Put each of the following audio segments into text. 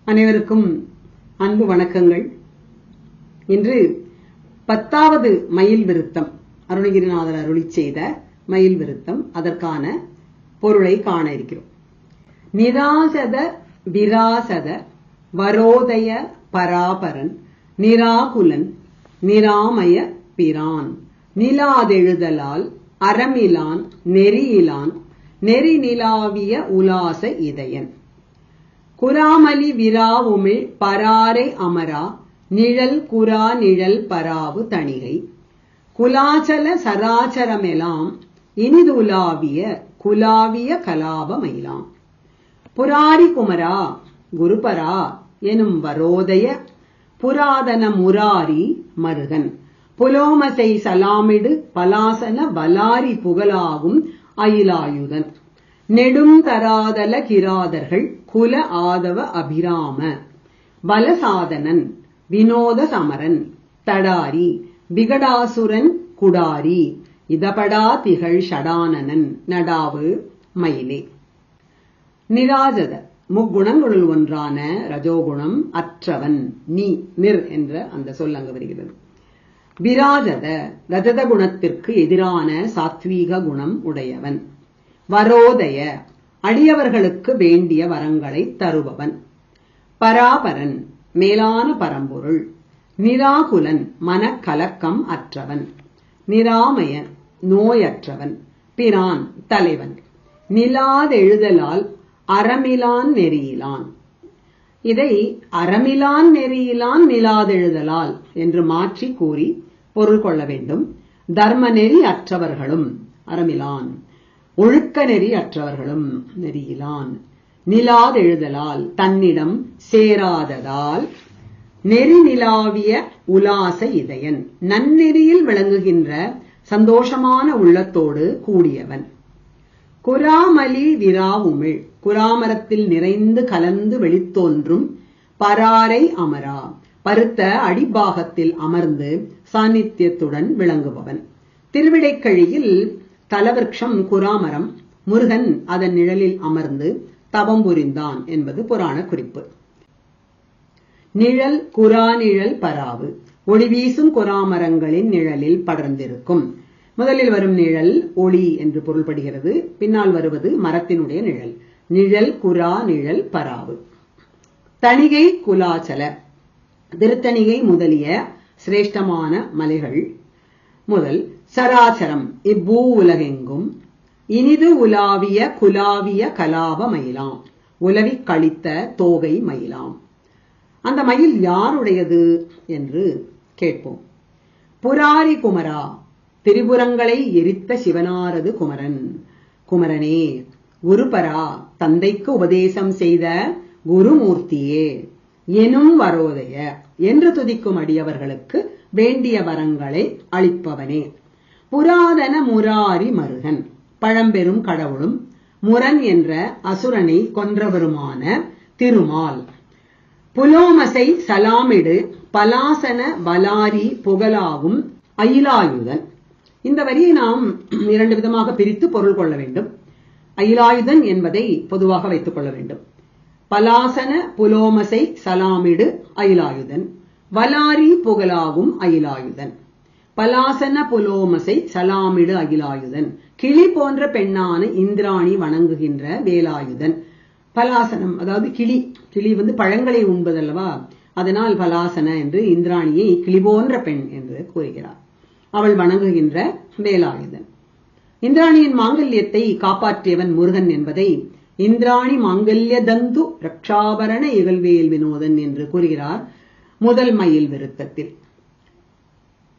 அனைவருக்கும் அன்பு வணக்கங்கள். இன்று 10வது மயில் விருத்தம், அருணகிரிநாதர் அருளி செய்த மயில் விருத்தம், அதற்கான பொருளை காண இருக்கிறோம். நிராசத விராசத வரோதய பராபரன் நிராகுலன் நிராமய பிரான் நிலாதெழுதலால் அறமிலான் நெறியிலான் நெறி நிலாவிய உலாச இதயன் குராமலி விராவுமிழ் பராரை அமரா நிழல் குரா நிழல் பராவு தணிகை குலாச்சல சராச்சரமெலாம் இனிதுலாவிய குலாவிய கலாபமயிலாம் புராரி குமரா குருபரா எனும் வரோதய புராதன முராரி மருகன் புலோமசை சலாமிடு பலாசன வலாரி புகழாகும் அயிலாயுதன் நெடும் தராதல கிராதர்கள் குல ஆதவ அபிராம பலசாதனன் வினோத சமரன் தடாரி விகடாசுரன் குடாரி இதபடா திகழ் ஷடானனன் நடாவு மயிலே. நிராஜத முக்குணங்களுள் ஒன்றான ரஜோகுணம் அற்றவன் நிர் என்ற அந்த சொல் அங்கு வருகிறது. விராஜத ரஜத குணத்திற்கு எதிரான சாத்வீக குணம் உடையவன். வரோதய அடியவர்களுக்கு வேண்டிய வரங்களை தருபவன். பராபரன் மேலான பரம்பொருள். நிராகுலன் மனக்கலக்கம் அற்றவன். நிராமயன் நோயற்றவன். பிரான் தலைவன். நிலாதெழுதலால் அறமிலான் நெறியிலான். இதை அறமிலான் நெறியிலான் நிலாதெழுதலால் என்று மாற்றி கூறி பொருள் கொள்ள வேண்டும். தர்ம நெறி அற்றவர்களும் அறமிலான், ஒழுக்க நெறி அற்றவர்களும் நெறியிலான், நிலாதெழுதலால் தன்னிடம் சேராததால் நெறி நிலாவிய உலாச இதயன் நன்னெறியில் விளங்குகின்ற சந்தோஷமான உள்ளத்தோடு கூடியவன். குராமலி விராவுமிழ் குராமரத்தில் நிறைந்து கலந்து வெளித்தோன்றும் பராரை அமரா பருத்த அடிபாகத்தில் அமர்ந்து சாநித்தியத்துடன் விளங்குபவன். திருவிடைக்கழியில் தலவிருட்சம் குராமரம், முருகன் அதன் நிழலில் அமர்ந்து தவம் புரிந்தான் என்பது புராண குறிப்பு. நிழல் குராநிழல் பராவு ஒளி வீசும் குராமரங்களின் நிழலில் படர்ந்திருக்கும். முதலில் வரும் நிழல் ஒளி என்று பொருள்படுகிறது. பின்னால் வருவது மரத்தினுடைய நிழல். நிழல் குரா நிழல் பராவு. தணிகை குலாச்சல திருத்தணிகை முதலிய சிரேஷ்டமான மலைகள் முதல் சராச்சரம் இப்பூ உலகெங்கும் இனிது உலாவிய குலாவிய கலாப மயிலாம் உலவி கழித்த தோகை மயிலாம். அந்த மயில் யாருடையது என்று கேட்போம். புராரி குமரா திரிபுரங்களை எரித்த சிவனாரது குமரன். குமரனே, குருபரா தந்தைக்கு உபதேசம் செய்த குருமூர்த்தியே எனும் வரோதய என்று துதிக்கும் அடியவர்களுக்கு வேண்டிய வரங்களை அளிப்பவனே. புராதன முராரி மருகன் பழம்பெரும் கடவுளும் முரன் என்ற அசுரனை கொன்றவருமான திருமால். புலோமசை சலாமிடு பலாசன வலாரி புகழாகும் அயிலாயுதன். இந்த வரியை நாம் இரண்டு விதமாக பிரித்து பொருள் கொள்ள வேண்டும். அயிலாயுதன் என்பதை பொதுவாக வைத்துக் கொள்ள வேண்டும். பலாசன புலோமசை சலாமிடு அயிலாயுதன், வலாரி புகழாகும் அயிலாயுதன். பலாசன புலோமசை சலாமிடு அகிலாயுதன் கிளி போன்ற பெண்ணான இந்திராணி வணங்குகின்ற வேலாயுதன். பலாசனம் அதாவது கிளி, கிளி பழங்களை உண்பதல்லவா, அதனால் பலாசன என்று இந்திராணியை கிளி போன்ற பெண் என்று கூறுகிறார். அவள் வணங்குகின்ற வேலாயுதன். இந்திராணியின் மாங்கல்யத்தை காப்பாற்றியவன் முருகன் என்பதை இந்திராணி மாங்கல்ய தந்து ரக்ஷாபரண இகழ்வேல் வினோதன் என்று கூறுகிறார் முதல் மயில் விருத்தத்தில்.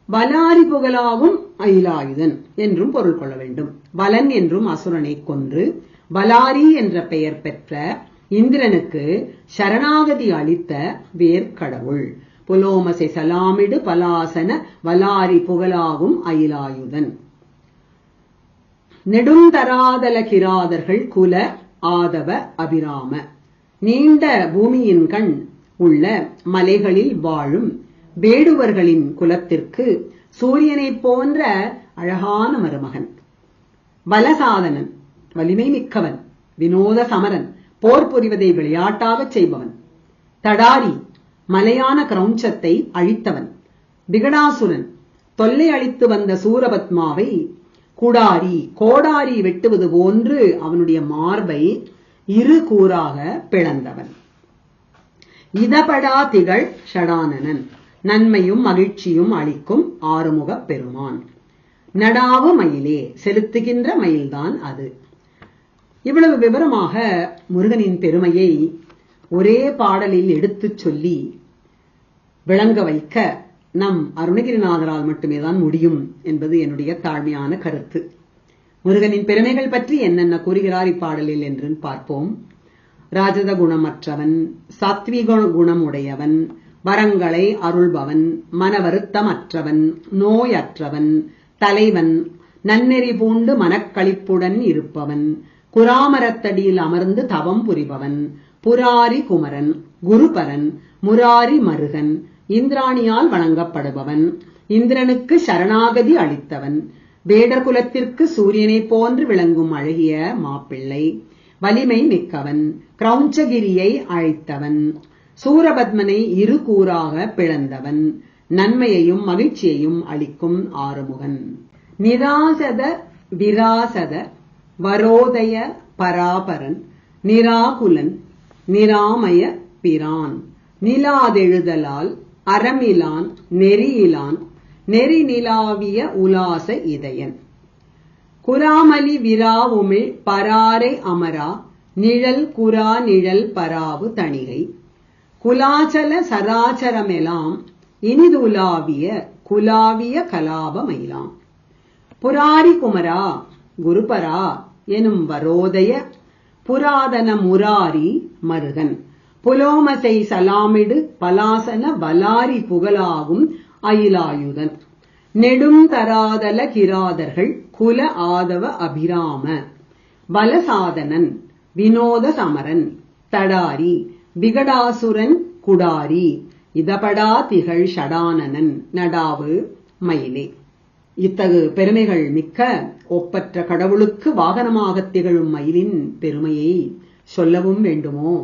வலாரி புகழாகும் அயிலாயுதன் என்றும் பொருள் கொள்ள வேண்டும். வலன் என்றும் அசுரனை கொன்று வலாரி என்ற பெயர் பெற்ற இந்திரனுக்கு சரணாகதி அளித்த வேர்க்கடவுள். புலோமசை சலாமிடு பலாசன வலாரி புகழாகும் அயிலாயுதன். நெடுந்தராதல கிராதர்கள் குல ஆதவ அபிராம நீண்ட பூமியின் கண் உள்ள மலைகளில் வாழும் வேடுவர்களின் குலத்திற்கு சூரியனை போன்ற அழகான மருமகன். பலசாதனன் வலிமை மிக்கவன். வினோத சமரன் போர் புரிவதை விளையாட்டாக செய்பவன். தடாரி மலையான கிரௌஞ்சத்தை அழித்தவன். விகடாசுரன் தொல்லை அளித்து வந்த சூரபத்மாவை கோடாரி வெட்டுவது போன்று அவனுடைய மார்பை இரு கூறாக பிளந்தவன். இதபடா திகழ் ஷடானனன் நன்மையும் மகிழ்ச்சியும் அளிக்கும் ஆறுமுகப் பெருமான். நடாவு மயிலே செலுத்துகின்ற மயில்தான் அது. இவ்வளவு விவரமாக முருகனின் பெருமையை ஒரே பாடலில் எடுத்துச் சொல்லி விளங்க வைக்க நம் அருணகிரிநாதரால் மட்டுமே தான் முடியும் என்பது என்னுடைய தாழ்மையான கருத்து. முருகனின் பெருமைகள் பற்றி என்னென்ன கூறுகிறார் இப்பாடலில் என்று பார்ப்போம். ராஜத குணமற்றவன், சாத்விக குணமுடையவன், வரங்களை அருள்பவன், மன வருத்தமற்றவன், நோயற்றவன், தலைவன், நன்னெறி பூண்டு மனக்களிப்புடன் இருப்பவன், குராமரத்தடியில் அமர்ந்து தவம் புரிபவன், புராரி குமரன், குருபரன், முராரி மருகன், இந்திராணியால் வணங்கப்படுபவன், இந்திரனுக்கு சரணாகதி அளித்தவன், வேடர் குலத்திற்கு சூரியனை போன்று விளங்கும் அழகிய மாப்பிள்ளை, வலிமை மிக்கவன், கிரௌஞ்சகிரியை அழைத்தவன், சூரபத்மனை இரு கூறாக பிளந்தவன், நன்மையையும் மகிழ்ச்சியையும் அளிக்கும் ஆறுமுகன். நிராசத விராசத வரோதய பராபரன், நிராகுலன், நிராமய பிரான், நிலாதெழுதலால் அறமிலான், நெறியிலான், நெறி நிலாவிய உலாச இதயன், குராமலி விராவுமிழ் பராரை அமரா, நிழல் குரா நிழல் பராவு தணிகை, குலாச்சல சராச்சரமெலாம் இனிதுலாவிய குலாவிய கலாபமயிலாம், புராரி குமரா குருபரா எனும் வரோதய புராதன முராரி மருகன், புலோமசை சலாமிடு பலாசன வலாரி புகழாகும் அயிலாயுதன், நெடும் தராதல கிராதர்கள் குல ஆதவ அபிராம, பலசாதனன், வினோத சமரன், தடாரி, விகடாசுரன் குடாரி, இதபடா திகழ் ஷடானனன், நடாவு மயிலே. இத்தகு பெருமைகள் மிக்க ஒப்பற்ற கடவுளுக்கு வாகனமாக திகழும் மயிலின் பெருமையை சொல்லவும் வேண்டுமோ?